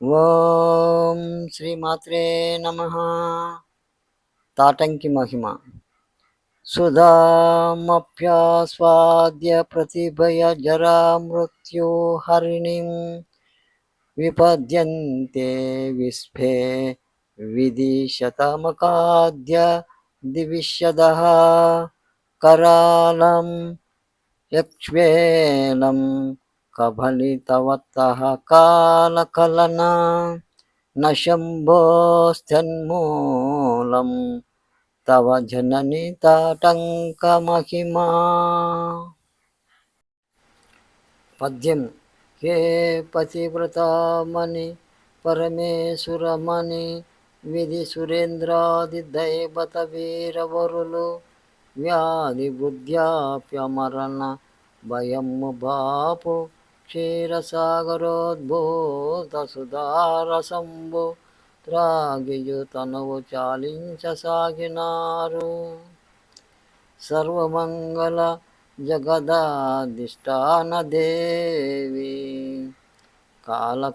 ఓం శ్రీమాత్రే నమః. తాటంకి మహిమ. సుధామప్యాస్వాద్య ప్రతిభయ జరామృత్యుహరిణిం విపద్యంతే విస్ఫే విదిశతమకాద్య దివిష్యదః కరాళం యక్ష్వేలం కబలితవత్తః కాలకలనా న శంభోస్థన్మూలం తవ జనని తాటంక మహిమా. పద్యం. హే పతివ్రతామణి పరమేశ్వరమణి విధి సురేంద్రాది దైవత వీరవరులు వ్యాధి వృద్ధాప్యమరణ భయము బాపు క్షీరసాగరోద్భూత సుధారసంబు త్రాగియు తనువు చాలించసాగినారు. సర్వమంగళ జగదాధిష్టాన దేవి కాలకాకోలధారా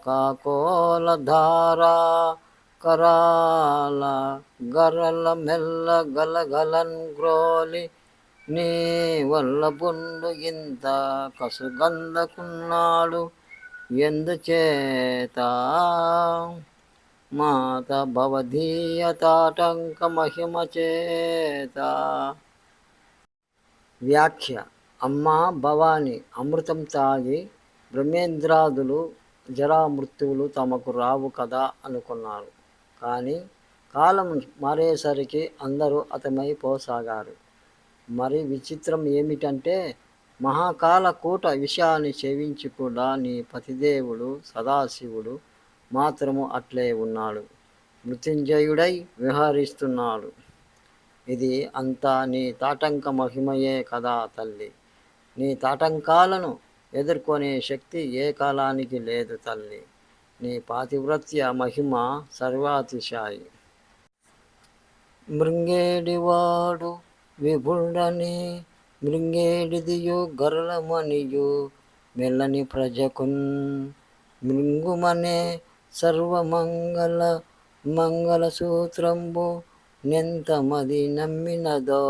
కరాల గరల మెల్ల గలగలన్ గ్రోలి నీ వల్ల బుండు ఇంత కసుగంధకున్నాడు ఎందుచేత మాత భవధీయ తాటంక మహిమ చేత. వ్యాఖ్య. అమ్మా భవాని అమృతం తాగి బ్రహ్మేంద్రాదులు జరామృత్యువులు తమకు రావు కదా అనుకున్నారు. కానీ కాలం మారేసరికి అందరూ అతమైపోసాగారు. మరి విచిత్రం ఏమిటంటే మహాకాల కూట విషయాన్ని సేవించి కూడా నీ పతిదేవుడు సదాశివుడు మాత్రము అట్లే ఉన్నాడు, మృత్యుంజయుడై విహరిస్తున్నాడు. ఇది అంతా నీ తాటంక మహిమయే కదా తల్లి. నీ తాటంకాలను ఎదుర్కొనే శక్తి ఏ కాలానికి లేదు తల్లి. నీ పాతివ్రత్య మహిమ సర్వాతిశాయి. మృంగేడివాడు విభుడని మృంగేడిదియు గరళమణియు మెల్లని ప్రజకున్ మృంగుమనే సర్వమంగళ మంగళసూత్రంబు నెంతమది నమ్మినదో